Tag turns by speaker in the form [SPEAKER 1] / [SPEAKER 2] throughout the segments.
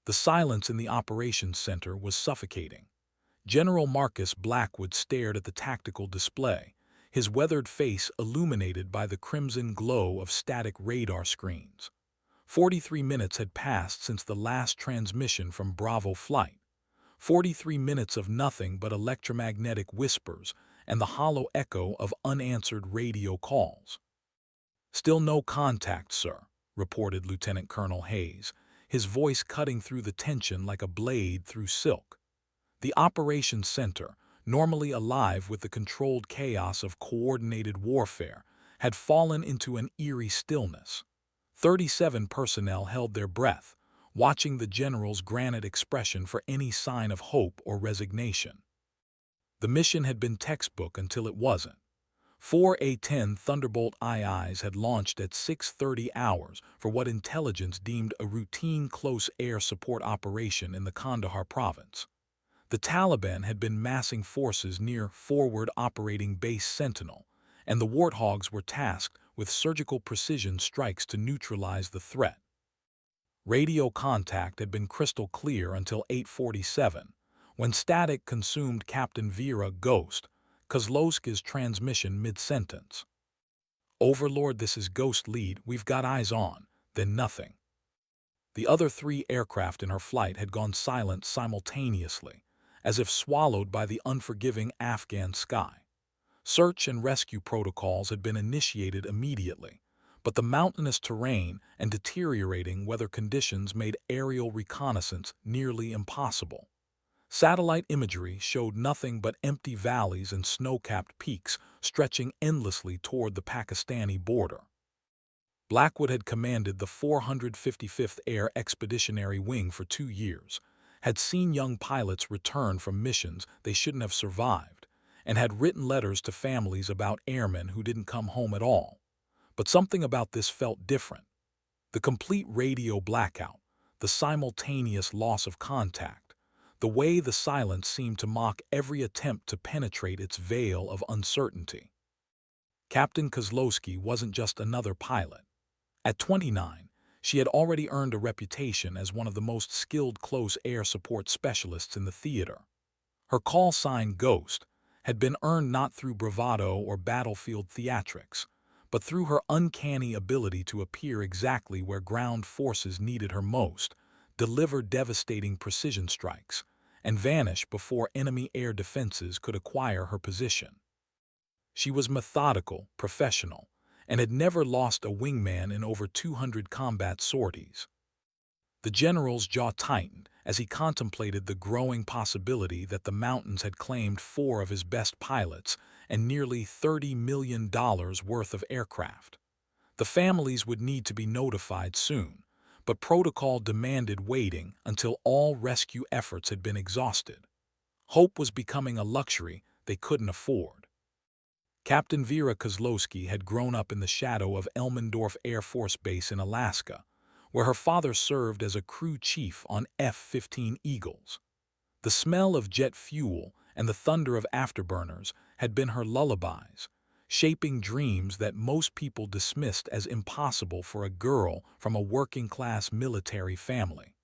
[SPEAKER 1] The silence in the operations center was suffocating. General Marcus Blackwood stared at the tactical display, his weathered face illuminated by the crimson glow of static radar screens. 43 minutes had passed since the last transmission from Bravo Flight. 43 minutes of nothing but electromagnetic whispers and the hollow echo of unanswered radio calls. "Still no contact, sir," reported Lieutenant Colonel Hayes, his voice cutting through the tension like a blade through silk. The operations center, normally alive with the controlled chaos of coordinated warfare, had fallen into an eerie stillness. 37 personnel held their breath, watching the general's granite expression for any sign of hope or resignation. The mission had been textbook until it wasn't. 4 A-10 Thunderbolt IIs had launched at 6:30 hours for what intelligence deemed a routine close air support operation in the Kandahar province. The Taliban had been massing forces near Forward Operating Base Sentinel, and the Warthogs were tasked with surgical precision strikes to neutralize the threat. Radio contact had been crystal clear until 8:47, when static consumed Captain Vera Ghost Kozlowski's transmission mid-sentence. "Overlord, this is Ghost Lead, we've got eyes on," then nothing. The other 3 aircraft in her flight had gone silent simultaneously, as if swallowed by the unforgiving Afghan sky. Search and rescue protocols had been initiated immediately, but the mountainous terrain and deteriorating weather conditions made aerial reconnaissance nearly impossible. Satellite imagery showed nothing but empty valleys and snow-capped peaks stretching endlessly toward the Pakistani border. Blackwood had commanded the 455th Air Expeditionary Wing for 2 years, had seen young pilots return from missions they shouldn't have survived, and had written letters to families about airmen who didn't come home at all. But something about this felt different. The complete radio blackout, the simultaneous loss of contact, the way the silence seemed to mock every attempt to penetrate its veil of uncertainty. Captain Kozlowski wasn't just another pilot. At 29, she had already earned a reputation as one of the most skilled close air support specialists in the theater. Her call sign, Ghost, had been earned not through bravado or battlefield theatrics, but through her uncanny ability to appear exactly where ground forces needed her most, deliver devastating precision strikes, and vanish before enemy air defenses could acquire her position. She was methodical, professional, and had never lost a wingman in over 200 combat sorties. The general's jaw tightened as he contemplated the growing possibility that the mountains had claimed 4 of his best pilots and nearly $30 million worth of aircraft. The families would need to be notified soon, but protocol demanded waiting until all rescue efforts had been exhausted. Hope was becoming a luxury they couldn't afford. Captain Vera Kozlowski had grown up in the shadow of Elmendorf Air Force Base in Alaska, where her father served as a crew chief on F-15 Eagles. The smell of jet fuel and the thunder of afterburners had been her lullabies, shaping dreams that most people dismissed as impossible for a girl from a working-class military family.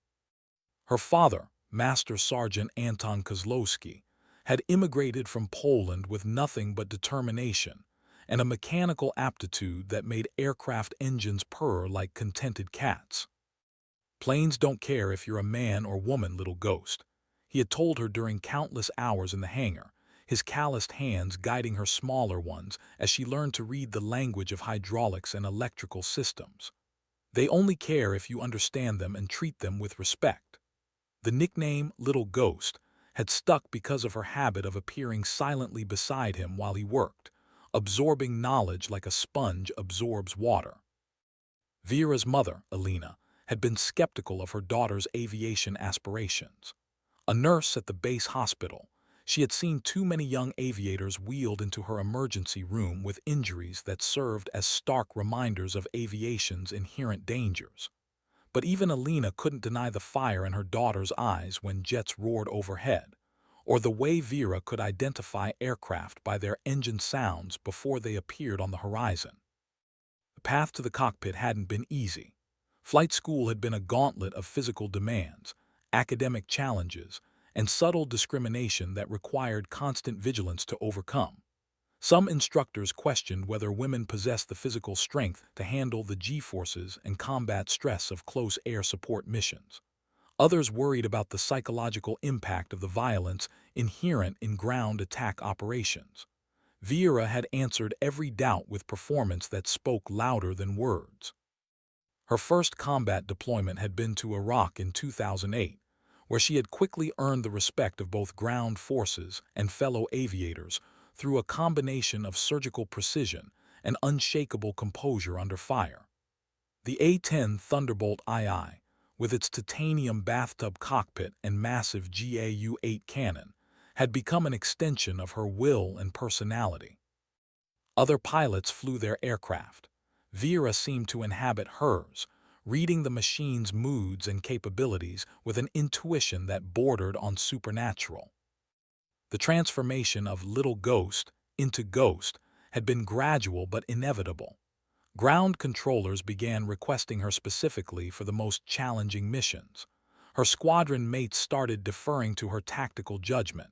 [SPEAKER 1] Her father, Master Sergeant Anton Kozlowski, had immigrated from Poland with nothing but determination and a mechanical aptitude that made aircraft engines purr like contented cats. "Planes don't care if you're a man or woman, little ghost," he had told her during countless hours in the hangar, his calloused hands guiding her smaller ones as she learned to read the language of hydraulics and electrical systems. "They only care if you understand them and treat them with respect." The nickname Little Ghost had stuck because of her habit of appearing silently beside him while he worked, absorbing knowledge like a sponge absorbs water. Vera's mother, Alina, had been skeptical of her daughter's aviation aspirations. A nurse at the base hospital, she had seen too many young aviators wheeled into her emergency room with injuries that served as stark reminders of aviation's inherent dangers. But even Alina couldn't deny the fire in her daughter's eyes when jets roared overhead, or the way Vera could identify aircraft by their engine sounds before they appeared on the horizon. The path to the cockpit hadn't been easy. Flight school had been a gauntlet of physical demands, academic challenges, and subtle discrimination that required constant vigilance to overcome. Some instructors questioned whether women possessed the physical strength to handle the G-forces and combat stress of close air support missions. Others worried about the psychological impact of the violence inherent in ground attack operations. Vieira had answered every doubt with performance that spoke louder than words. Her first combat deployment had been to Iraq in 2008, where she had quickly earned the respect of both ground forces and fellow aviators through a combination of surgical precision and unshakable composure under fire. The A-10 Thunderbolt II, with its titanium bathtub cockpit and massive GAU-8 cannon, had become an extension of her will and personality. Other pilots flew their aircraft. Vieira seemed to inhabit hers, reading the machine's moods and capabilities with an intuition that bordered on supernatural. The transformation of Little Ghost into Ghost had been gradual but inevitable. Ground controllers began requesting her specifically for the most challenging missions. Her squadron mates started deferring to her tactical judgment.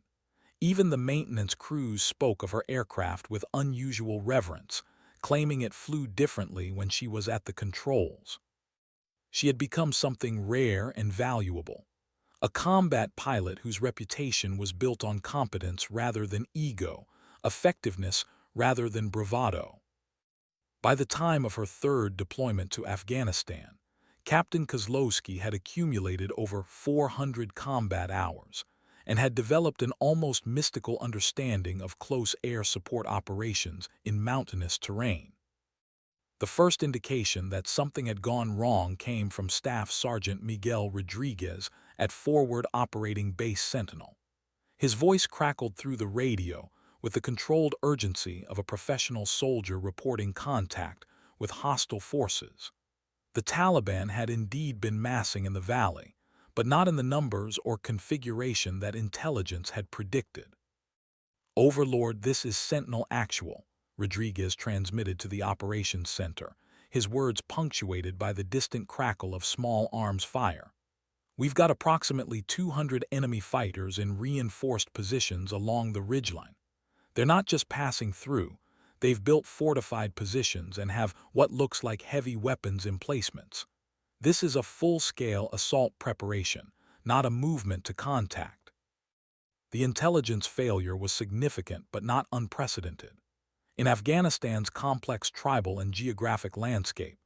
[SPEAKER 1] Even the maintenance crews spoke of her aircraft with unusual reverence, claiming it flew differently when she was at the controls. She had become something rare and valuable, a combat pilot whose reputation was built on competence rather than ego, effectiveness rather than bravado. By the time of her third deployment to Afghanistan, Captain Kozlowski had accumulated over 400 combat hours and had developed an almost mystical understanding of close air support operations in mountainous terrain. The first indication that something had gone wrong came from Staff Sergeant Miguel Rodriguez at Forward Operating Base Sentinel. His voice crackled through the radio with the controlled urgency of a professional soldier reporting contact with hostile forces. The Taliban had indeed been massing in the valley, but not in the numbers or configuration that intelligence had predicted. "Overlord, this is Sentinel Actual," Rodriguez transmitted to the operations center, his words punctuated by the distant crackle of small arms fire. "We've got approximately 200 enemy fighters in reinforced positions along the ridgeline. They're not just passing through, they've built fortified positions and have what looks like heavy weapons emplacements. This is a full-scale assault preparation, not a movement to contact." The intelligence failure was significant but not unprecedented. In Afghanistan's complex tribal and geographic landscape,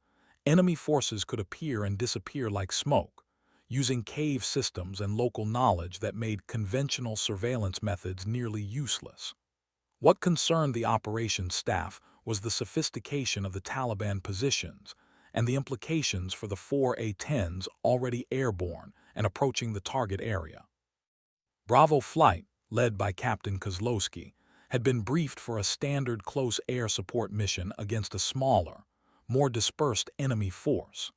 [SPEAKER 1] enemy forces could appear and disappear like smoke, using cave systems and local knowledge that made conventional surveillance methods nearly useless. What concerned the operations staff was the sophistication of the Taliban positions and the implications for the 4 A-10s already airborne and approaching the target area. Bravo Flight, led by Captain Kozlowski, had been briefed for a standard close air support mission against a smaller, more dispersed enemy force.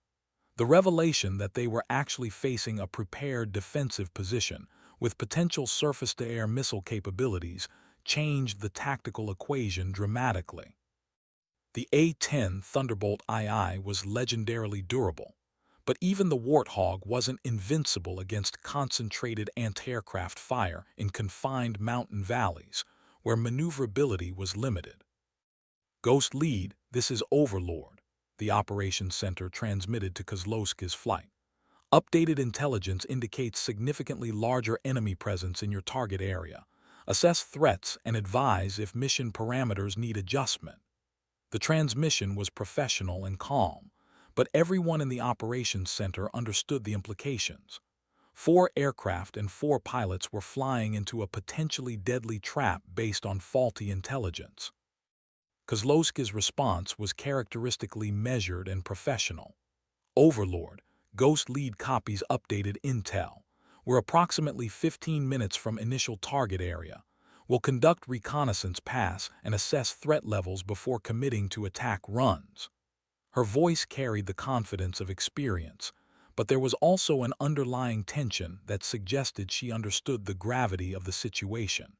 [SPEAKER 1] The revelation that they were actually facing a prepared defensive position with potential surface-to-air missile capabilities changed the tactical equation dramatically. The A-10 Thunderbolt II was legendarily durable, but even the Warthog wasn't invincible against concentrated anti-aircraft fire in confined mountain valleys, where maneuverability was limited. "Ghost Lead, this is Overlord," the operations center transmitted to Kozlowski's flight. "Updated intelligence indicates significantly larger enemy presence in your target area. Assess threats and advise if mission parameters need adjustment." The transmission was professional and calm, but everyone in the operations center understood the implications. 4 aircraft and 4 pilots were flying into a potentially deadly trap based on faulty intelligence. Kozlowski's response was characteristically measured and professional. "Overlord, Ghost Lead copies updated intel. We're approximately 15 minutes from initial target area. We'll conduct reconnaissance pass and assess threat levels before committing to attack runs." Her voice carried the confidence of experience, but there was also an underlying tension that suggested she understood the gravity of the situation.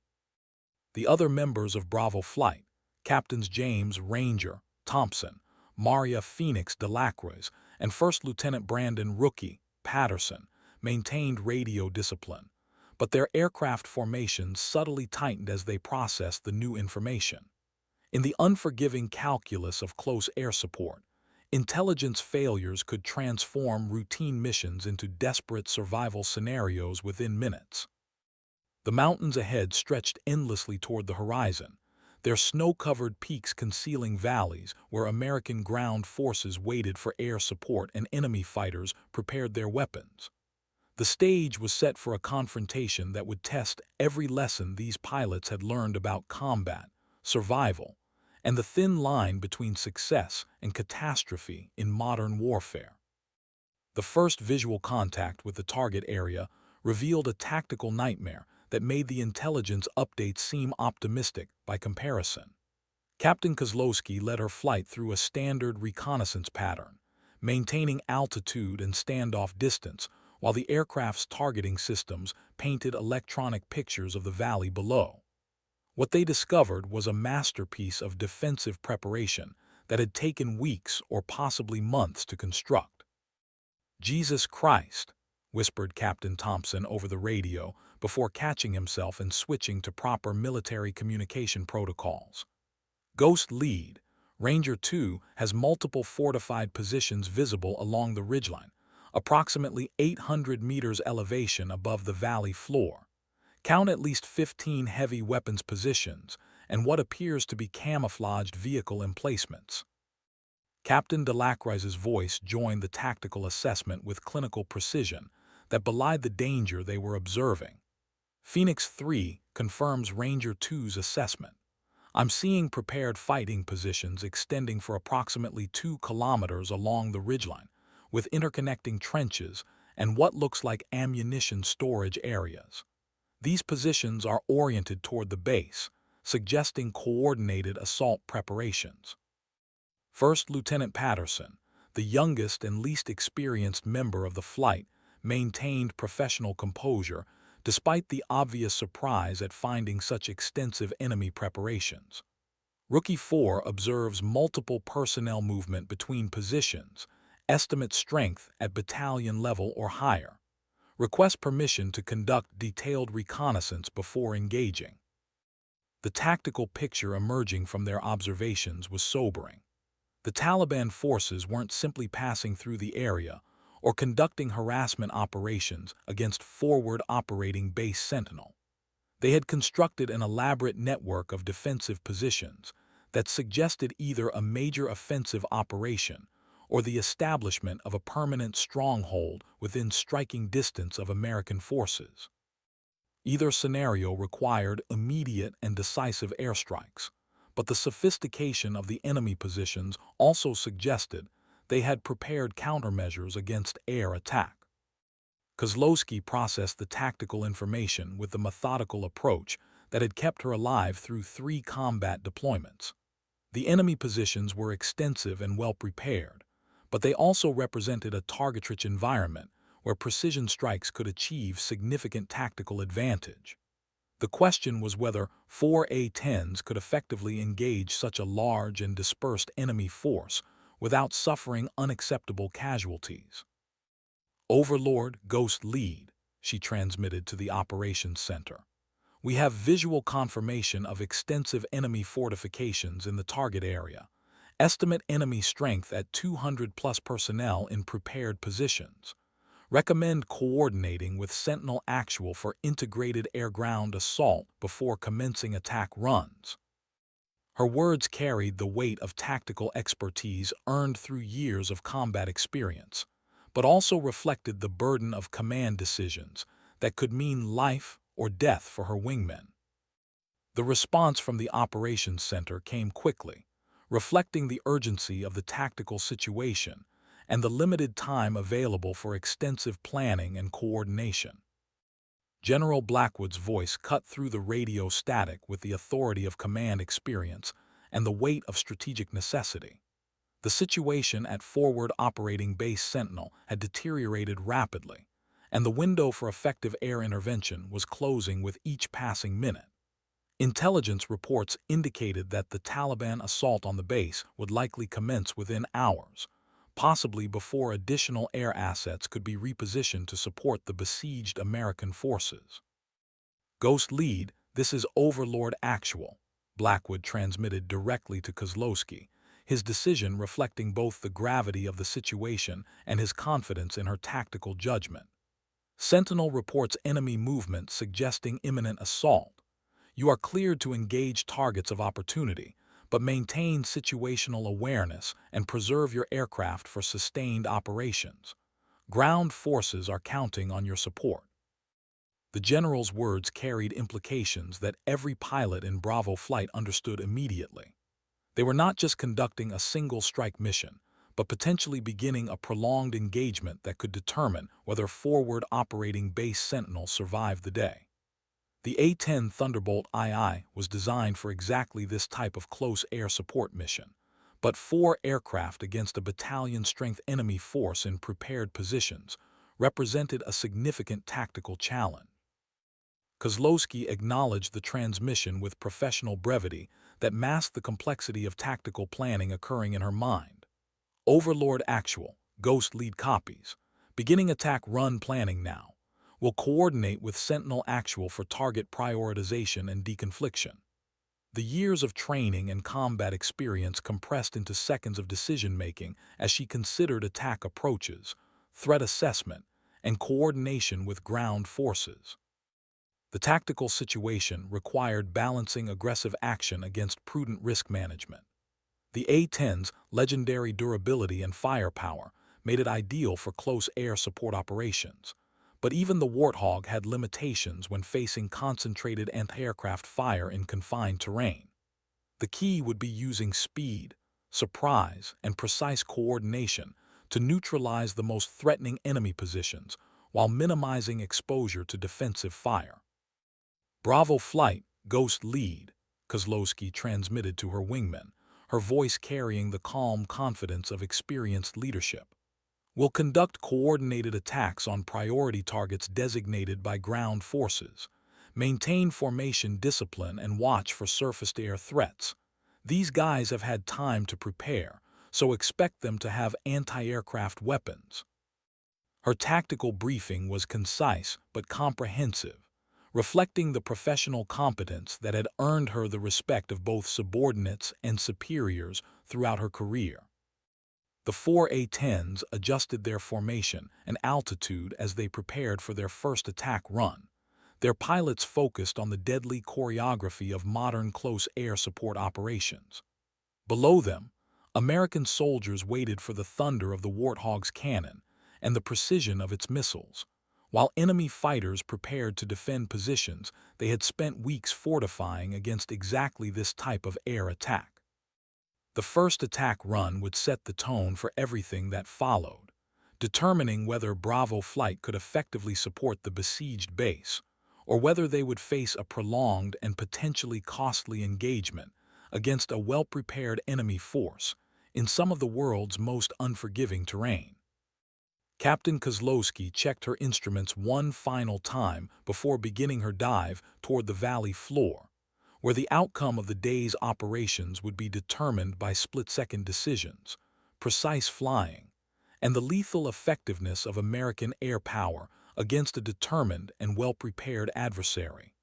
[SPEAKER 1] The other members of Bravo Flight, Captains James Ranger Thompson, Maria Phoenix de Lacroix, and First Lieutenant Brandon Rookie Patterson, maintained radio discipline, but their aircraft formations subtly tightened as they processed the new information. In the unforgiving calculus of close air support, intelligence failures could transform routine missions into desperate survival scenarios within minutes. The mountains ahead stretched endlessly toward the horizon, their snow-covered peaks concealing valleys where American ground forces waited for air support and enemy fighters prepared their weapons. The stage was set for a confrontation that would test every lesson these pilots had learned about combat, survival, and the thin line between success and catastrophe in modern warfare. The first visual contact with the target area revealed a tactical nightmare that made the intelligence updates seem optimistic by comparison. Captain Kozlowski led her flight through a standard reconnaissance pattern, maintaining altitude and standoff distance, while the aircraft's targeting systems painted electronic pictures of the valley below. What they discovered was a masterpiece of defensive preparation that had taken weeks or possibly months to construct. "Jesus Christ," whispered Captain Thompson over the radio before catching himself and switching to proper military communication protocols. "Ghost lead. Ranger 2 has multiple fortified positions visible along the ridgeline, approximately 800 meters elevation above the valley floor. Count at least 15 heavy weapons positions and what appears to be camouflaged vehicle emplacements." Captain Delacroix's voice joined the tactical assessment with clinical precision that belied the danger they were observing. "Phoenix 3 confirms Ranger 2's assessment. I'm seeing prepared fighting positions extending for approximately 2 kilometers along the ridgeline, with interconnecting trenches and what looks like ammunition storage areas. These positions are oriented toward the base, suggesting coordinated assault preparations." First Lieutenant Patterson, the youngest and least experienced member of the flight, maintained professional composure despite the obvious surprise at finding such extensive enemy preparations. Rookie 4 observes multiple personnel movement between positions, estimates strength at battalion level or higher, requests permission to conduct detailed reconnaissance before engaging. The tactical picture emerging from their observations was sobering. The Taliban forces weren't simply passing through the area or conducting harassment operations against forward operating base Sentinel. They had constructed an elaborate network of defensive positions that suggested either a major offensive operation or the establishment of a permanent stronghold within striking distance of American forces. Either scenario required immediate and decisive airstrikes, but the sophistication of the enemy positions also suggested they had prepared countermeasures against air attack. Kozlowski processed the tactical information with the methodical approach that had kept her alive through 3 combat deployments. The enemy positions were extensive and well prepared, but they also represented a target-rich environment where precision strikes could achieve significant tactical advantage. The question was whether 4 A-10s could effectively engage such a large and dispersed enemy force without suffering unacceptable casualties. "Overlord, Ghost Lead," she transmitted to the operations center. "We have visual confirmation of extensive enemy fortifications in the target area. Estimate enemy strength at 200+ personnel in prepared positions. Recommend coordinating with Sentinel Actual for integrated air-ground assault before commencing attack runs." Her words carried the weight of tactical expertise earned through years of combat experience, but also reflected the burden of command decisions that could mean life or death for her wingmen. The response from the operations center came quickly, reflecting the urgency of the tactical situation and the limited time available for extensive planning and coordination. General Blackwood's voice cut through the radio static with the authority of command experience and the weight of strategic necessity. The situation at forward operating base Sentinel had deteriorated rapidly, and the window for effective air intervention was closing with each passing minute. Intelligence reports indicated that the Taliban assault on the base would likely commence within hours, possibly before additional air assets could be repositioned to support the besieged American forces. Ghost Lead, this is Overlord Actual, Blackwood transmitted directly to Kozlowski, his decision reflecting both the gravity of the situation and his confidence in her tactical judgment. Sentinel reports enemy movement suggesting imminent assault. You are cleared to engage targets of opportunity, but maintain situational awareness and preserve your aircraft for sustained operations. Ground forces are counting on your support. The general's words carried implications that every pilot in Bravo flight understood immediately. They were not just conducting a single strike mission, but potentially beginning a prolonged engagement that could determine whether forward operating base Sentinel survived the day. The A-10 Thunderbolt II was designed for exactly this type of close air support mission, but 4 aircraft against a battalion-strength enemy force in prepared positions represented a significant tactical challenge. Kozlowski acknowledged the transmission with professional brevity that masked the complexity of tactical planning occurring in her mind. Overlord Actual, Ghost Lead copies. Beginning attack run planning now. Will coordinate with Sentinel Actual for target prioritization and deconfliction. The years of training and combat experience compressed into seconds of decision-making as she considered attack approaches, threat assessment, and coordination with ground forces. The tactical situation required balancing aggressive action against prudent risk management. The A-10's legendary durability and firepower made it ideal for close air support operations, but even the Warthog had limitations when facing concentrated anti-aircraft fire in confined terrain. The key would be using speed, surprise, and precise coordination to neutralize the most threatening enemy positions while minimizing exposure to defensive fire. Bravo Flight, Ghost Lead, Kozlowski transmitted to her wingman, her voice carrying the calm confidence of experienced leadership. Will conduct coordinated attacks on priority targets designated by ground forces. Maintain formation discipline and watch for surface-to-air threats. These guys have had time to prepare, so expect them to have anti-aircraft weapons. Her tactical briefing was concise but comprehensive, reflecting the professional competence that had earned her the respect of both subordinates and superiors throughout her career. The 4 A-10s adjusted their formation and altitude as they prepared for their first attack run. Their pilots focused on the deadly choreography of modern close air support operations. Below them, American soldiers waited for the thunder of the Warthog's cannon and the precision of its missiles, while enemy fighters prepared to defend positions they had spent weeks fortifying against exactly this type of air attack. The first attack run would set the tone for everything that followed, determining whether Bravo Flight could effectively support the besieged base, or whether they would face a prolonged and potentially costly engagement against a well-prepared enemy force in some of the world's most unforgiving terrain. Captain Kozlowski checked her instruments one final time before beginning her dive toward the valley floor, where the outcome of the day's operations would be determined by split-second decisions, precise flying, and the lethal effectiveness of American air power against a determined and well-prepared adversary.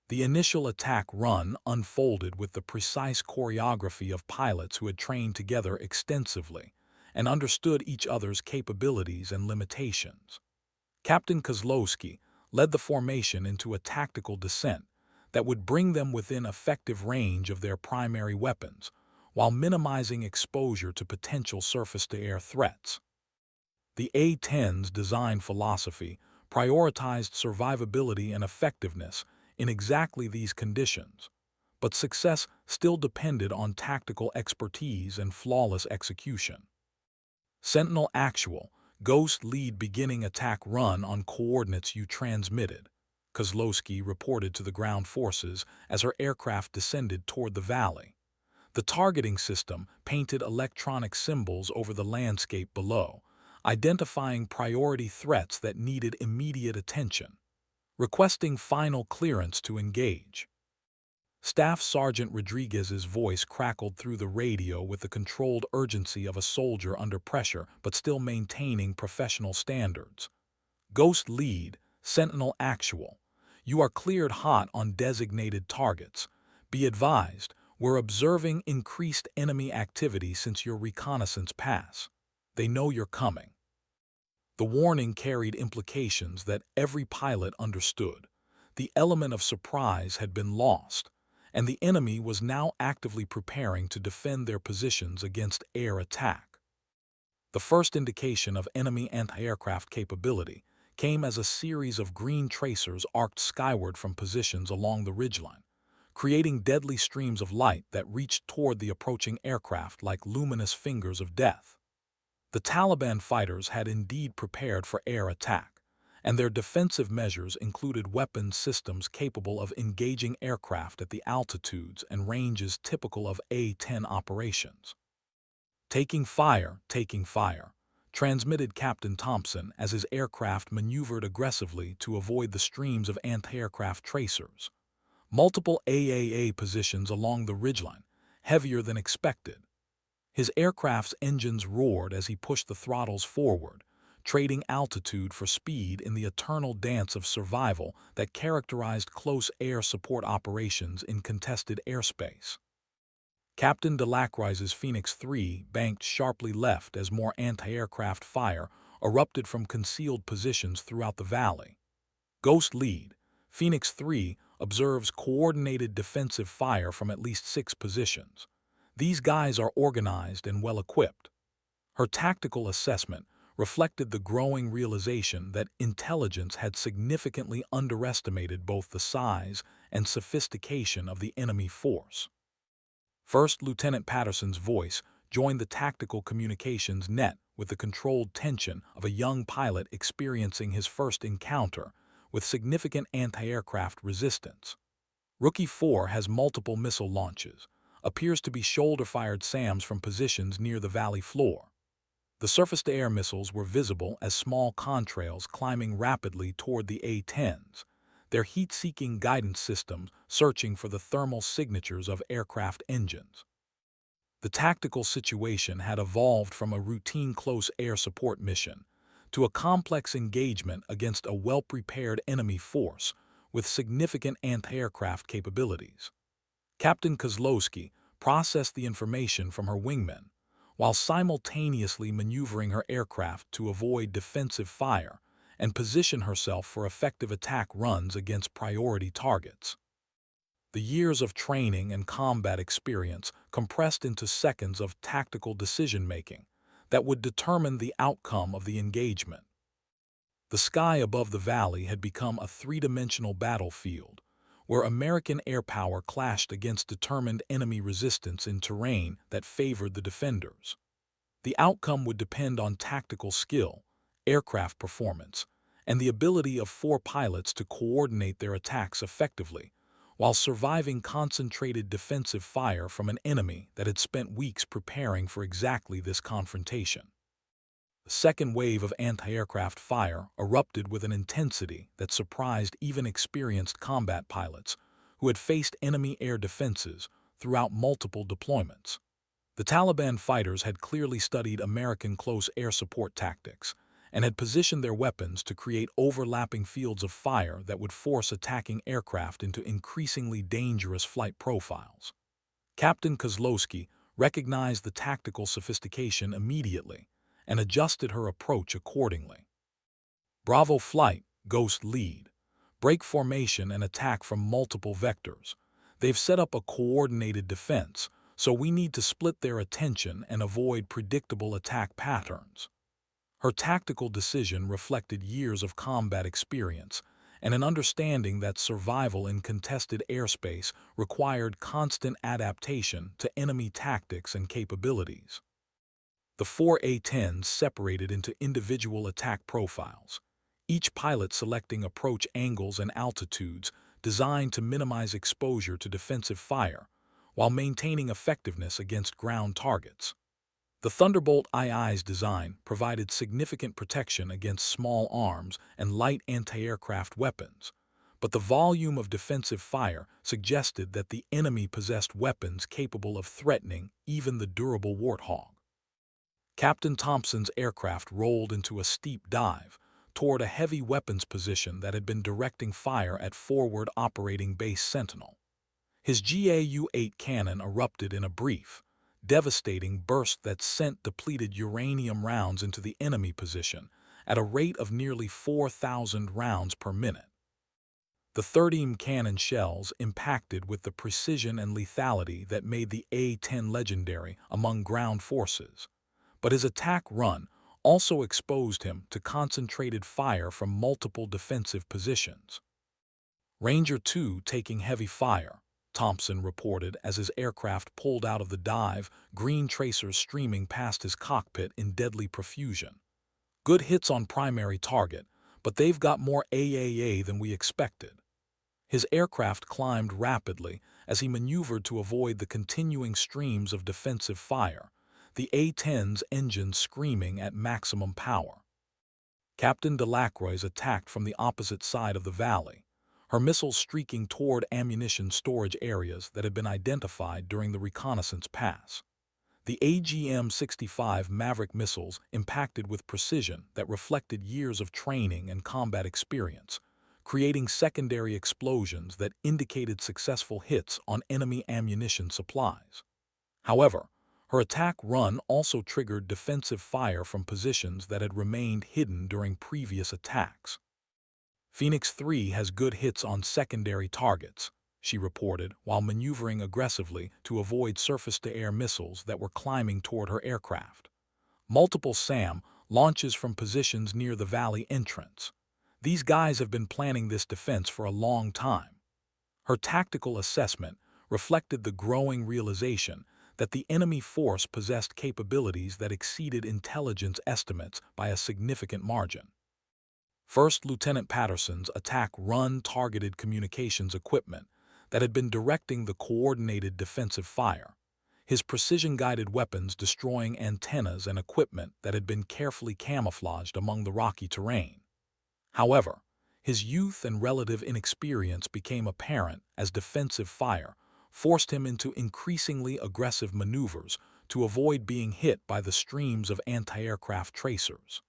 [SPEAKER 1] The initial attack run unfolded with the precise choreography of pilots who had trained together extensively and understood each other's capabilities and limitations. Captain Kozlowski led the formation into a tactical descent that would bring them within effective range of their primary weapons, while minimizing exposure to potential surface-to-air threats. The A-10's design philosophy prioritized survivability and effectiveness in exactly these conditions, but success still depended on tactical expertise and flawless execution. Sentinel Actual, Ghost Lead beginning attack run on coordinates you transmitted, Kozlowski reported to the ground forces as her aircraft descended toward the valley. The targeting system painted electronic symbols over the landscape below, identifying priority threats that needed immediate attention, requesting final clearance to engage. Staff Sergeant Rodriguez's voice crackled through the radio with the controlled urgency of a soldier under pressure but still maintaining professional standards. Ghost Lead, Sentinel Actual. You are cleared hot on designated targets. Be advised, we're observing increased enemy activity since your reconnaissance pass. They know you're coming. The warning carried implications that every pilot understood. The element of surprise had been lost, and the enemy was now actively preparing to defend their positions against air attack. The first indication of enemy anti-aircraft capability came as a series of green tracers arced skyward from positions along the ridgeline, creating deadly streams of light that reached toward the approaching aircraft like luminous fingers of death. The Taliban fighters had indeed prepared for air attack, and their defensive measures included weapons systems capable of engaging aircraft at the altitudes and ranges typical of A-10 operations. Taking fire, transmitted Captain Thompson as his aircraft maneuvered aggressively to avoid the streams of anti-aircraft tracers. Multiple AAA positions along the ridgeline, heavier than expected. His aircraft's engines roared as he pushed the throttles forward, trading altitude for speed in the eternal dance of survival that characterized close air support operations in contested airspace. Captain Delacroix's Phoenix 3 banked sharply left as more anti-aircraft fire erupted from concealed positions throughout the valley. Ghost Lead, Phoenix 3 observes coordinated defensive fire from at least 6 positions. These guys are organized and well-equipped. Her tactical assessment reflected the growing realization that intelligence had significantly underestimated both the size and sophistication of the enemy force. First Lieutenant Patterson's voice joined the tactical communications net with the controlled tension of a young pilot experiencing his first encounter with significant anti-aircraft resistance. Rookie 4 has multiple missile launches, appears to be shoulder-fired SAMs from positions near the valley floor. The surface-to-air missiles were visible as small contrails climbing rapidly toward the A-10s, their heat-seeking guidance systems searching for the thermal signatures of aircraft engines. The tactical situation had evolved from a routine close air support mission to a complex engagement against a well-prepared enemy force with significant anti-aircraft capabilities. Captain Kozlowski processed the information from her wingmen, while simultaneously maneuvering her aircraft to avoid defensive fire and position herself for effective attack runs against priority targets. The years of training and combat experience compressed into seconds of tactical decision-making that would determine the outcome of the engagement. The sky above the valley had become a three-dimensional battlefield, where American air power clashed against determined enemy resistance in terrain that favored the defenders. The outcome would depend on tactical skill, aircraft performance, and the ability of 4 pilots to coordinate their attacks effectively, while surviving concentrated defensive fire from an enemy that had spent weeks preparing for exactly this confrontation. The second wave of anti-aircraft fire erupted with an intensity that surprised even experienced combat pilots who had faced enemy air defenses throughout multiple deployments. The Taliban fighters had clearly studied American close air support tactics and had positioned their weapons to create overlapping fields of fire that would force attacking aircraft into increasingly dangerous flight profiles. Captain Kozlowski recognized the tactical sophistication immediately and adjusted her approach accordingly. Bravo Flight, Ghost Lead. Break formation and attack from multiple vectors. They've set up a coordinated defense, so we need to split their attention and avoid predictable attack patterns. Her tactical decision reflected years of combat experience and an understanding that survival in contested airspace required constant adaptation to enemy tactics and capabilities. The 4 A-10s separated into individual attack profiles, each pilot selecting approach angles and altitudes designed to minimize exposure to defensive fire while maintaining effectiveness against ground targets. The Thunderbolt II's design provided significant protection against small arms and light anti-aircraft weapons, but the volume of defensive fire suggested that the enemy possessed weapons capable of threatening even the durable Warthog. Captain Thompson's aircraft rolled into a steep dive toward a heavy weapons position that had been directing fire at forward operating base Sentinel. His GAU-8 cannon erupted in a brief, devastating burst that sent depleted uranium rounds into the enemy position at a rate of nearly 4,000 rounds per minute. The 13 cannon shells impacted with the precision and lethality that made the A-10 legendary among ground forces, but his attack run also exposed him to concentrated fire from multiple defensive positions. Ranger 2 taking heavy fire, Thompson reported as his aircraft pulled out of the dive, green tracers streaming past his cockpit in deadly profusion. Good hits on primary target, but they've got more AAA than we expected. His aircraft climbed rapidly as he maneuvered to avoid the continuing streams of defensive fire, the A-10's engines screaming at maximum power. Captain Delacroix attacked from the opposite side of the valley, her missiles streaking toward ammunition storage areas that had been identified during the reconnaissance pass. The AGM-65 Maverick missiles impacted with precision that reflected years of training and combat experience, creating secondary explosions that indicated successful hits on enemy ammunition supplies. However, her attack run also triggered defensive fire from positions that had remained hidden during previous attacks. Phoenix 3 has good hits on secondary targets, she reported while maneuvering aggressively to avoid surface-to-air missiles that were climbing toward her aircraft. Multiple SAM launches from positions near the valley entrance. These guys have been planning this defense for a long time. Her tactical assessment reflected the growing realization that the enemy force possessed capabilities that exceeded intelligence estimates by a significant margin. First Lieutenant Patterson's attack run targeted communications equipment that had been directing the coordinated defensive fire, his precision-guided weapons destroying antennas and equipment that had been carefully camouflaged among the rocky terrain. However, his youth and relative inexperience became apparent as defensive fire forced him into increasingly aggressive maneuvers to avoid being hit by the streams of anti-aircraft tracers.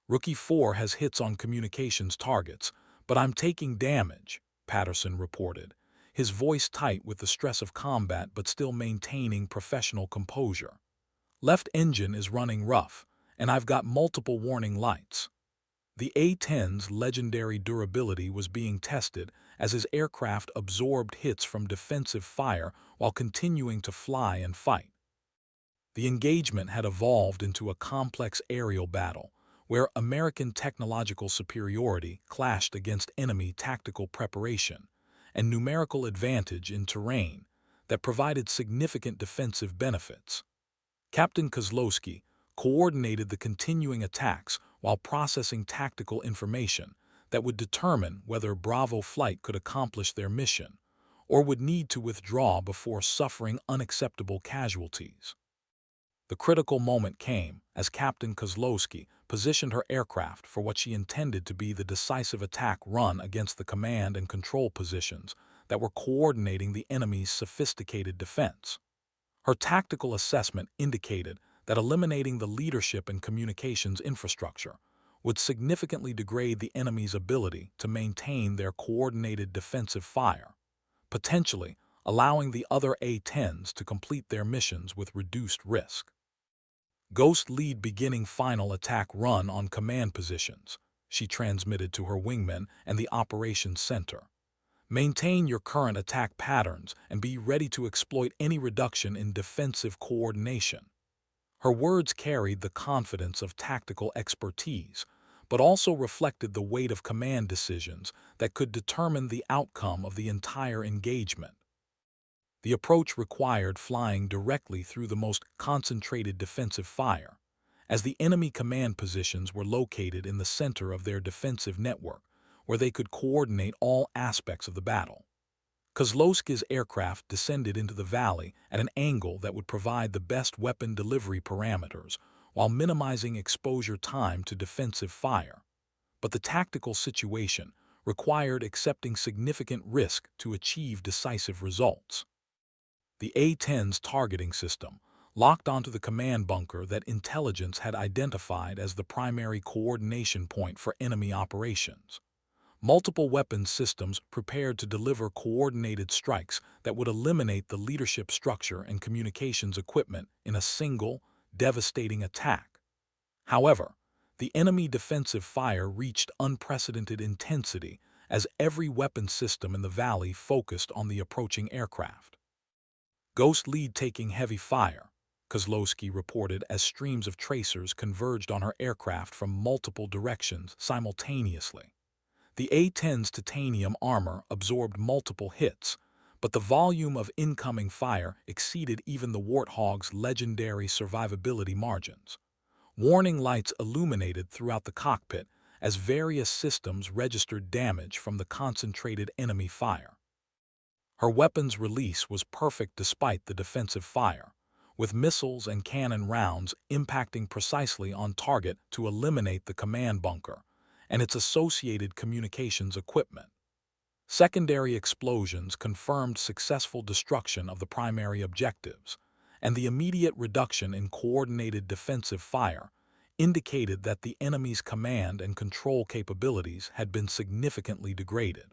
[SPEAKER 1] Rookie 4 has hits on communications targets, but I'm taking damage, Patterson reported, his voice tight with the stress of combat but still maintaining professional composure. Left engine is running rough, and I've got multiple warning lights. The A-10's legendary durability was being tested as his aircraft absorbed hits from defensive fire while continuing to fly and fight. The engagement had evolved into a complex aerial battle, where American technological superiority clashed against enemy tactical preparation and numerical advantage in terrain that provided significant defensive benefits. Captain Kozlowski coordinated the continuing attacks while processing tactical information that would determine whether Bravo flight could accomplish their mission or would need to withdraw before suffering unacceptable casualties. The critical moment came as Captain Kozlowski positioned her aircraft for what she intended to be the decisive attack run against the command and control positions that were coordinating the enemy's sophisticated defense. Her tactical assessment indicated that eliminating the leadership and communications infrastructure would significantly degrade the enemy's ability to maintain their coordinated defensive fire, potentially allowing the other A-10s to complete their missions with reduced risk. Ghost lead beginning final attack run on command positions, she transmitted to her wingmen and the operations center. Maintain your current attack patterns and be ready to exploit any reduction in defensive coordination. Her words carried the confidence of tactical expertise, but also reflected the weight of command decisions that could determine the outcome of the entire engagement. The approach required flying directly through the most concentrated defensive fire, as the enemy command positions were located in the center of their defensive network, where they could coordinate all aspects of the battle. Kozlowski's aircraft descended into the valley at an angle that would provide the best weapon delivery parameters while minimizing exposure time to defensive fire. But the tactical situation required accepting significant risk to achieve decisive results. The A-10's targeting system locked onto the command bunker that intelligence had identified as the primary coordination point for enemy operations. Multiple weapons systems prepared to deliver coordinated strikes that would eliminate the leadership structure and communications equipment in a single, devastating attack. However, the enemy defensive fire reached unprecedented intensity as every weapon system in the valley focused on the approaching aircraft. Ghost lead taking heavy fire, Kozlowski reported as streams of tracers converged on her aircraft from multiple directions simultaneously. The A-10's titanium armor absorbed multiple hits, but the volume of incoming fire exceeded even the Warthog's legendary survivability margins. Warning lights illuminated throughout the cockpit as various systems registered damage from the concentrated enemy fire. Her weapon's release was perfect despite the defensive fire, with missiles and cannon rounds impacting precisely on target to eliminate the command bunker and its associated communications equipment. Secondary explosions confirmed successful destruction of the primary objectives, and the immediate reduction in coordinated defensive fire indicated that the enemy's command and control capabilities had been significantly degraded.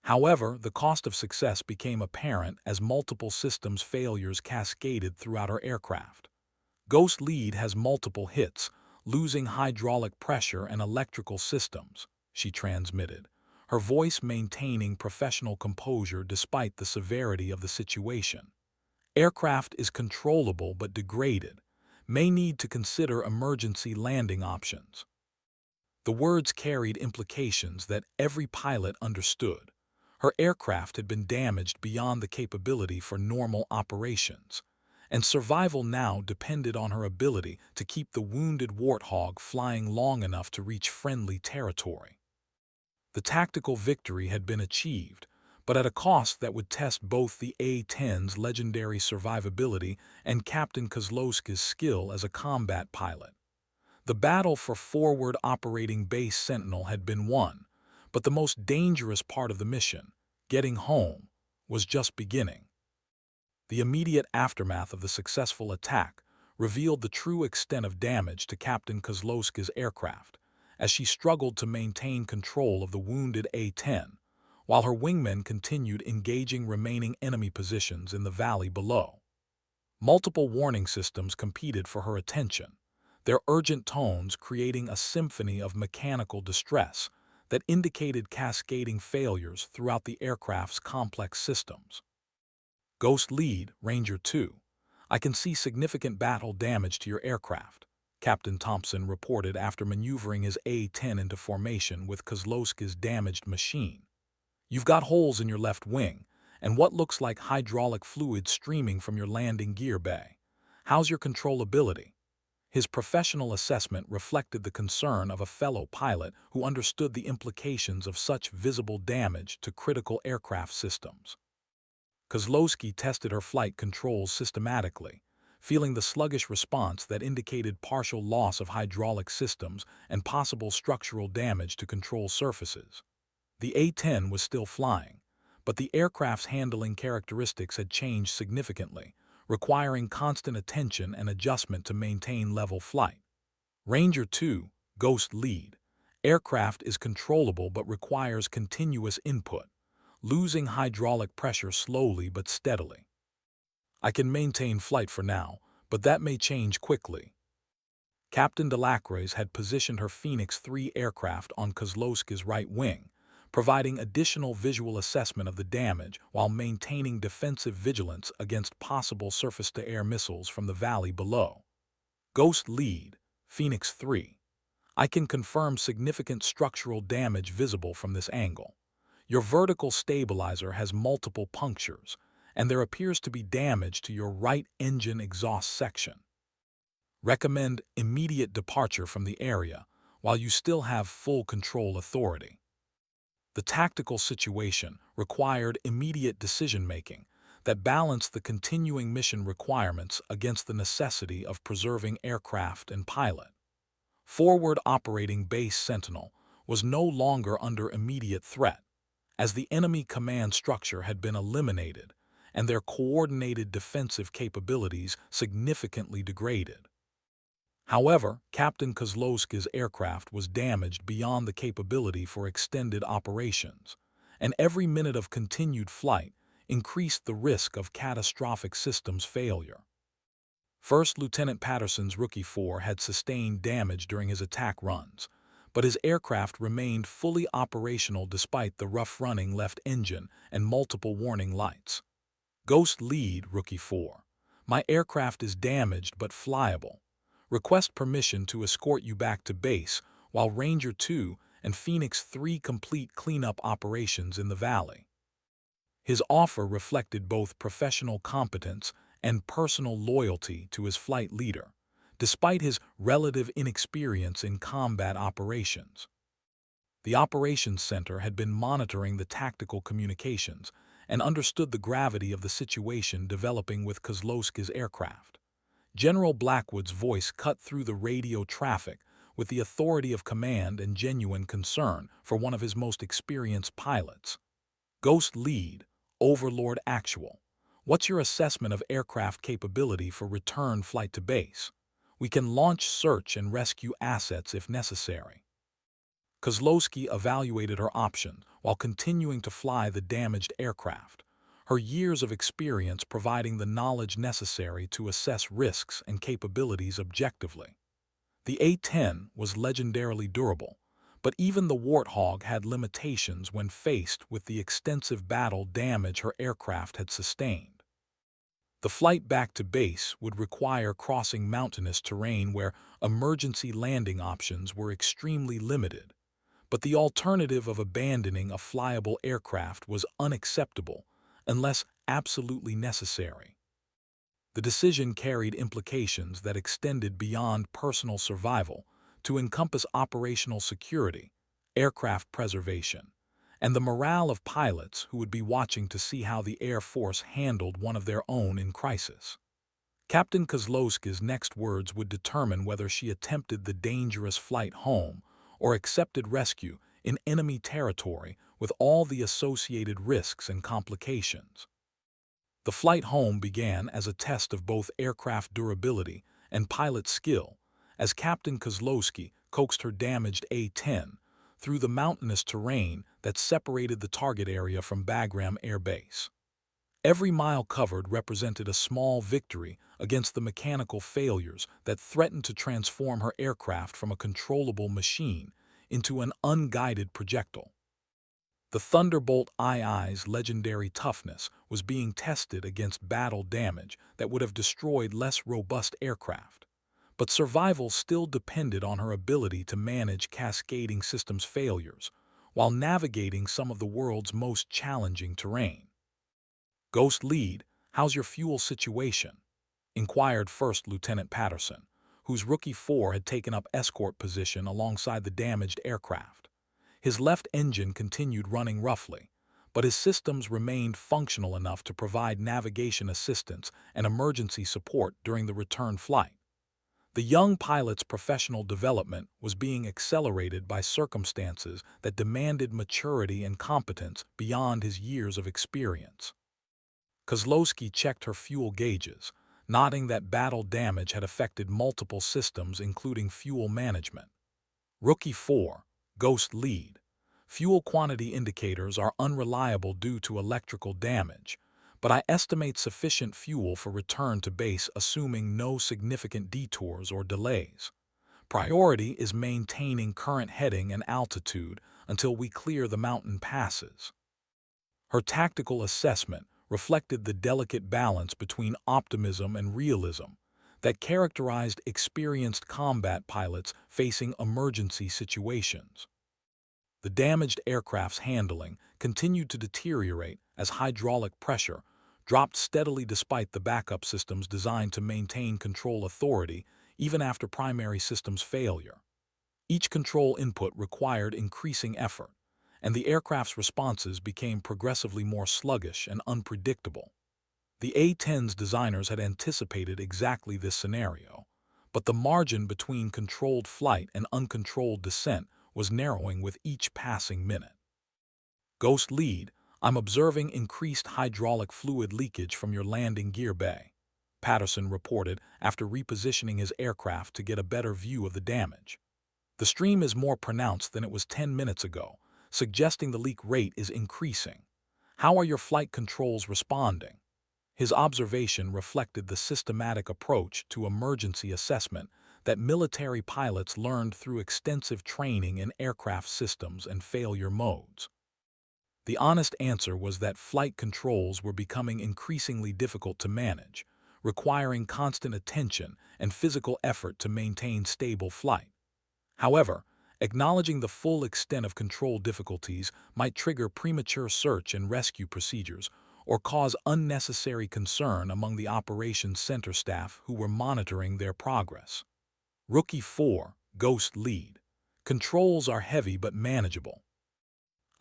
[SPEAKER 1] However, the cost of success became apparent as multiple systems failures cascaded throughout her aircraft. Ghost lead has multiple hits, losing hydraulic pressure and electrical systems, she transmitted, her voice maintaining professional composure despite the severity of the situation. Aircraft is controllable but degraded, may need to consider emergency landing options. The words carried implications that every pilot understood. Her aircraft had been damaged beyond the capability for normal operations, and survival now depended on her ability to keep the wounded Warthog flying long enough to reach friendly territory. The tactical victory had been achieved, but at a cost that would test both the A-10's legendary survivability and Captain Kozlowski's skill as a combat pilot. The battle for forward operating base Sentinel had been won, but the most dangerous part of the mission, getting home, was just beginning. The immediate aftermath of the successful attack revealed the true extent of damage to Captain Kozlowski's aircraft, as she struggled to maintain control of the wounded A-10, while her wingmen continued engaging remaining enemy positions in the valley below. Multiple warning systems competed for her attention, their urgent tones creating a symphony of mechanical distress that indicated cascading failures throughout the aircraft's complex systems. Ghost lead, Ranger 2. I can see significant battle damage to your aircraft, Captain Thompson reported after maneuvering his A-10 into formation with Kozlowski's damaged machine. You've got holes in your left wing, and what looks like hydraulic fluid streaming from your landing gear bay. How's your controllability? His professional assessment reflected the concern of a fellow pilot who understood the implications of such visible damage to critical aircraft systems. Kozlowski tested her flight controls systematically, feeling the sluggish response that indicated partial loss of hydraulic systems and possible structural damage to control surfaces. The A-10 was still flying, but the aircraft's handling characteristics had changed significantly, requiring constant attention and adjustment to maintain level flight. Ranger 2, Ghost lead. Aircraft is controllable but requires continuous input, losing hydraulic pressure slowly but steadily. I can maintain flight for now, but that may change quickly. Captain Delacroix had positioned her Phoenix 3 aircraft on Kozlowski's right wing, providing additional visual assessment of the damage while maintaining defensive vigilance against possible surface-to-air missiles from the valley below. Ghost lead, Phoenix 3. I can confirm significant structural damage visible from this angle. Your vertical stabilizer has multiple punctures, and there appears to be damage to your right engine exhaust section. Recommend immediate departure from the area while you still have full control authority. The tactical situation required immediate decision-making that balanced the continuing mission requirements against the necessity of preserving aircraft and pilot. Forward operating base Sentinel was no longer under immediate threat, as the enemy command structure had been eliminated and their coordinated defensive capabilities significantly degraded. However, Captain Kozlowski's aircraft was damaged beyond the capability for extended operations, and every minute of continued flight increased the risk of catastrophic systems failure. First Lieutenant Patterson's Rookie 4 had sustained damage during his attack runs, but his aircraft remained fully operational despite the rough-running left engine and multiple warning lights. Ghost Lead, Rookie 4. My aircraft is damaged but flyable. Request permission to escort you back to base while Ranger 2 and Phoenix 3 complete cleanup operations in the valley. His offer reflected both professional competence and personal loyalty to his flight leader, despite his relative inexperience in combat operations. The operations center had been monitoring the tactical communications and understood the gravity of the situation developing with Kozlowski's aircraft. General Blackwood's voice cut through the radio traffic with the authority of command and genuine concern for one of his most experienced pilots. Ghost Lead, Overlord Actual. What's your assessment of aircraft capability for return flight to base? We can launch search and rescue assets if necessary. Kozlowski evaluated her options while continuing to fly the damaged aircraft, her years of experience providing the knowledge necessary to assess risks and capabilities objectively. The A-10 was legendarily durable, but even the Warthog had limitations when faced with the extensive battle damage her aircraft had sustained. The flight back to base would require crossing mountainous terrain where emergency landing options were extremely limited, but the alternative of abandoning a flyable aircraft was unacceptable unless absolutely necessary. The decision carried implications that extended beyond personal survival to encompass operational security, aircraft preservation, and the morale of pilots who would be watching to see how the Air Force handled one of their own in crisis. Captain Kozlowski's next words would determine whether she attempted the dangerous flight home or accepted rescue in enemy territory with all the associated risks and complications. The flight home began as a test of both aircraft durability and pilot skill, as Captain Kozlowski coaxed her damaged A-10 through the mountainous terrain that separated the target area from Bagram Air Base. Every mile covered represented a small victory against the mechanical failures that threatened to transform her aircraft from a controllable machine into an unguided projectile. The Thunderbolt II's legendary toughness was being tested against battle damage that would have destroyed less robust aircraft, but survival still depended on her ability to manage cascading systems failures while navigating some of the world's most challenging terrain. Ghost Lead, how's your fuel situation? Inquired First Lieutenant Patterson, whose Rookie 4 had taken up escort position alongside the damaged aircraft. His left engine continued running roughly, but his systems remained functional enough to provide navigation assistance and emergency support during the return flight. The young pilot's professional development was being accelerated by circumstances that demanded maturity and competence beyond his years of experience. Kozlowski checked her fuel gauges, noting that battle damage had affected multiple systems including fuel management. Rookie 4, Ghost Lead. Fuel quantity indicators are unreliable due to electrical damage, but I estimate sufficient fuel for return to base assuming no significant detours or delays. Priority is maintaining current heading and altitude until we clear the mountain passes. Her tactical assessment reflected the delicate balance between optimism and realism that characterized experienced combat pilots facing emergency situations. The damaged aircraft's handling continued to deteriorate as hydraulic pressure dropped steadily despite the backup systems designed to maintain control authority even after primary systems failure. Each control input required increasing effort, and the aircraft's responses became progressively more sluggish and unpredictable. The A-10's designers had anticipated exactly this scenario, but the margin between controlled flight and uncontrolled descent was narrowing with each passing minute. Ghost lead, I'm observing increased hydraulic fluid leakage from your landing gear bay, Patterson reported after repositioning his aircraft to get a better view of the damage. The stream is more pronounced than it was 10 minutes ago, suggesting the leak rate is increasing. How are your flight controls responding? His observation reflected the systematic approach to emergency assessment that military pilots learned through extensive training in aircraft systems and failure modes. The honest answer was that flight controls were becoming increasingly difficult to manage, requiring constant attention and physical effort to maintain stable flight. However, acknowledging the full extent of control difficulties might trigger premature search and rescue procedures or cause unnecessary concern among the operations center staff who were monitoring their progress. Rookie 4, Ghost lead. Controls are heavy but manageable.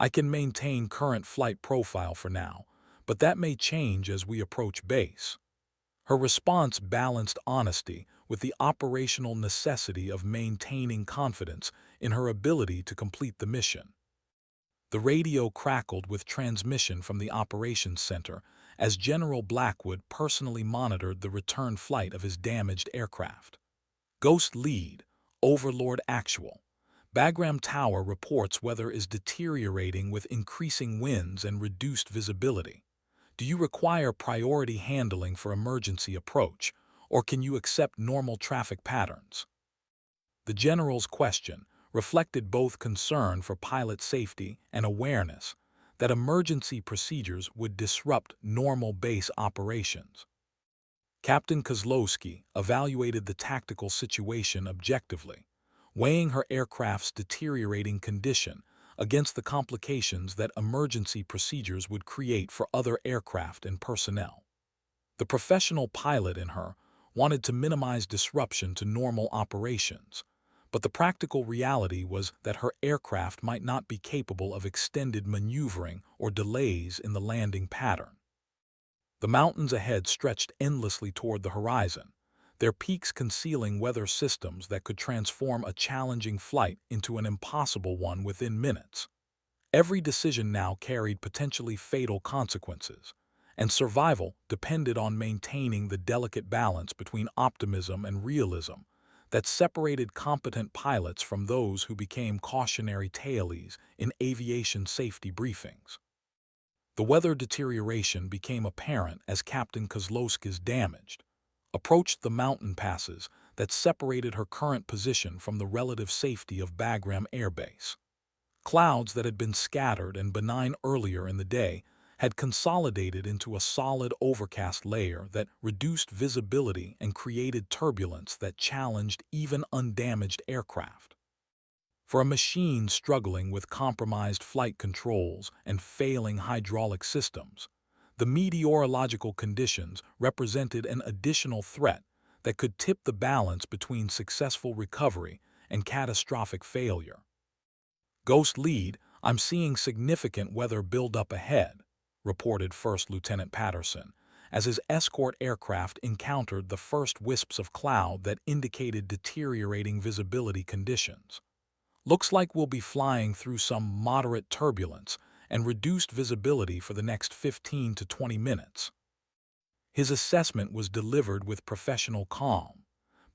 [SPEAKER 1] I can maintain current flight profile for now, but that may change as we approach base. Her response balanced honesty with the operational necessity of maintaining confidence in her ability to complete the mission. The radio crackled with transmission from the operations center as General Blackwood personally monitored the return flight of his damaged aircraft. Ghost lead, Overlord actual. Bagram Tower reports weather is deteriorating with increasing winds and reduced visibility. Do you require priority handling for emergency approach, or can you accept normal traffic patterns? The general's question reflected both concern for pilot safety and awareness that emergency procedures would disrupt normal base operations. Captain Kozlowski evaluated the tactical situation objectively, weighing her aircraft's deteriorating condition against the complications that emergency procedures would create for other aircraft and personnel. The professional pilot in her wanted to minimize disruption to normal operations, but the practical reality was that her aircraft might not be capable of extended maneuvering or delays in the landing pattern. The mountains ahead stretched endlessly toward the horizon, their peaks concealing weather systems that could transform a challenging flight into an impossible one within minutes. Every decision now carried potentially fatal consequences, and survival depended on maintaining the delicate balance between optimism and realism that separated competent pilots from those who became cautionary tales in aviation safety briefings. The weather deterioration became apparent as Captain Kozlowski's damaged approached the mountain passes that separated her current position from the relative safety of Bagram Air Base. Clouds that had been scattered and benign earlier in the day had consolidated into a solid overcast layer that reduced visibility and created turbulence that challenged even undamaged aircraft. For a machine struggling with compromised flight controls and failing hydraulic systems, the meteorological conditions represented an additional threat that could tip the balance between successful recovery and catastrophic failure. Ghost lead, I'm seeing significant weather buildup ahead, reported First Lieutenant Patterson, as his escort aircraft encountered the first wisps of cloud that indicated deteriorating visibility conditions. Looks like we'll be flying through some moderate turbulence and reduced visibility for the next 15 to 20 minutes. His assessment was delivered with professional calm,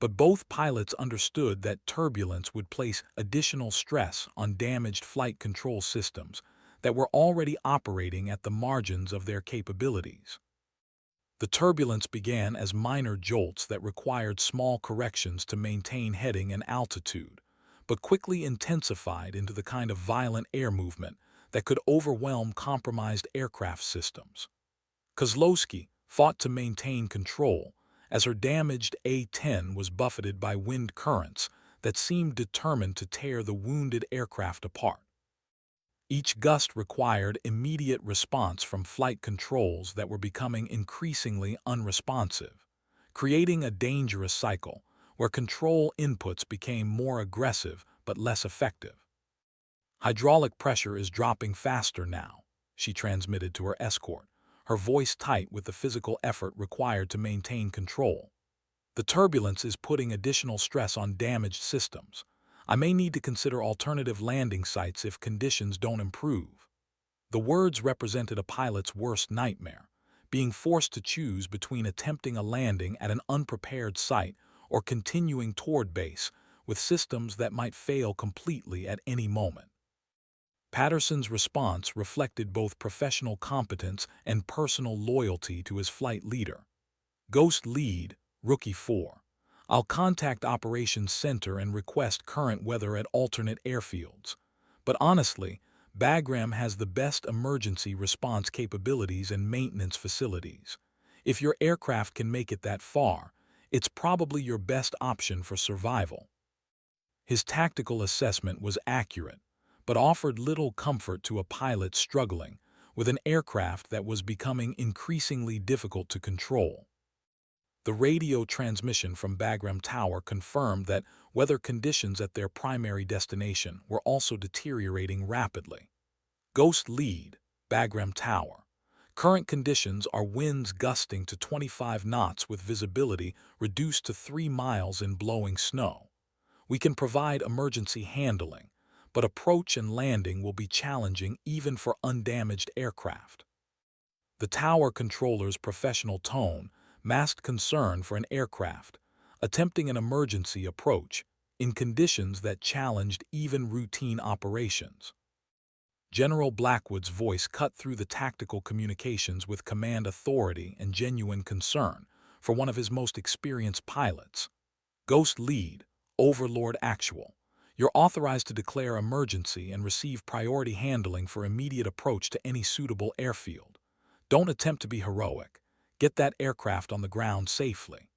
[SPEAKER 1] but both pilots understood that turbulence would place additional stress on damaged flight control systems that were already operating at the margins of their capabilities. The turbulence began as minor jolts that required small corrections to maintain heading and altitude, but quickly intensified into the kind of violent air movement that could overwhelm compromised aircraft systems. Kozlowski fought to maintain control as her damaged A-10 was buffeted by wind currents that seemed determined to tear the wounded aircraft apart. Each gust required immediate response from flight controls that were becoming increasingly unresponsive, creating a dangerous cycle where control inputs became more aggressive but less effective. Hydraulic pressure is dropping faster now, she transmitted to her escort, her voice tight with the physical effort required to maintain control. The turbulence is putting additional stress on damaged systems. I may need to consider alternative landing sites if conditions don't improve." The words represented a pilot's worst nightmare, being forced to choose between attempting a landing at an unprepared site or continuing toward base with systems that might fail completely at any moment. Patterson's response reflected both professional competence and personal loyalty to his flight leader. Ghost Lead, Rookie 4. I'll contact Operations Center and request current weather at alternate airfields. But honestly, Bagram has the best emergency response capabilities and maintenance facilities. If your aircraft can make it that far, it's probably your best option for survival. His tactical assessment was accurate, but offered little comfort to a pilot struggling with an aircraft that was becoming increasingly difficult to control. The radio transmission from Bagram Tower confirmed that weather conditions at their primary destination were also deteriorating rapidly. Ghost Lead, Bagram Tower. Current conditions are winds gusting to 25 knots with visibility reduced to 3 miles in blowing snow. We can provide emergency handling, but approach and landing will be challenging even for undamaged aircraft. The tower controller's professional tone masked concern for an aircraft attempting an emergency approach in conditions that challenged even routine operations. General Blackwood's voice cut through the tactical communications with command authority and genuine concern for one of his most experienced pilots. Ghost Lead, Overlord Actual. You're authorized to declare emergency and receive priority handling for immediate approach to any suitable airfield. Don't attempt to be heroic. Get that aircraft on the ground safely.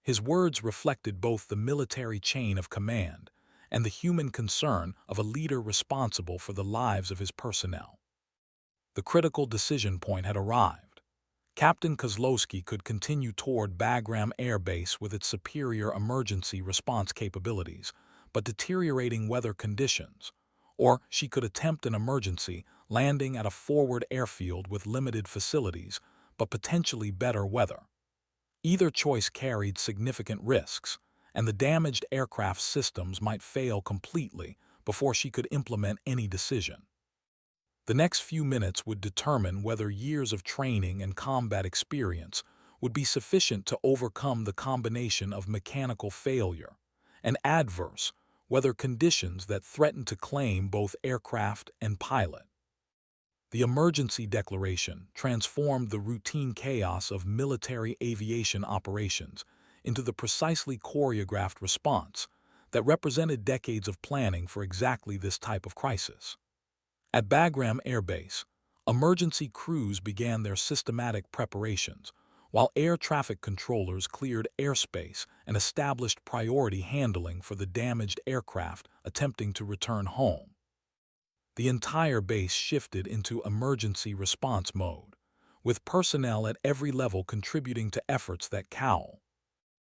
[SPEAKER 1] His words reflected both the military chain of command and the human concern of a leader responsible for the lives of his personnel. The critical decision point had arrived. Captain Kozlowski could continue toward Bagram Air Base with its superior emergency response capabilities, but deteriorating weather conditions, or she could attempt an emergency landing at a forward airfield with limited facilities, but potentially better weather. Either choice carried significant risks, and the damaged aircraft systems might fail completely before she could implement any decision. The next few minutes would determine whether years of training and combat experience would be sufficient to overcome the combination of mechanical failure and adverse weather conditions that threatened to claim both aircraft and pilot. The emergency declaration transformed the routine chaos of military aviation operations into the precisely choreographed response that represented decades of planning for exactly this type of crisis. At Bagram Air Base, emergency crews began their systematic preparations, while air traffic controllers cleared airspace and established priority handling for the damaged aircraft attempting to return home. The entire base shifted into emergency response mode, with personnel at every level contributing to efforts that cowl.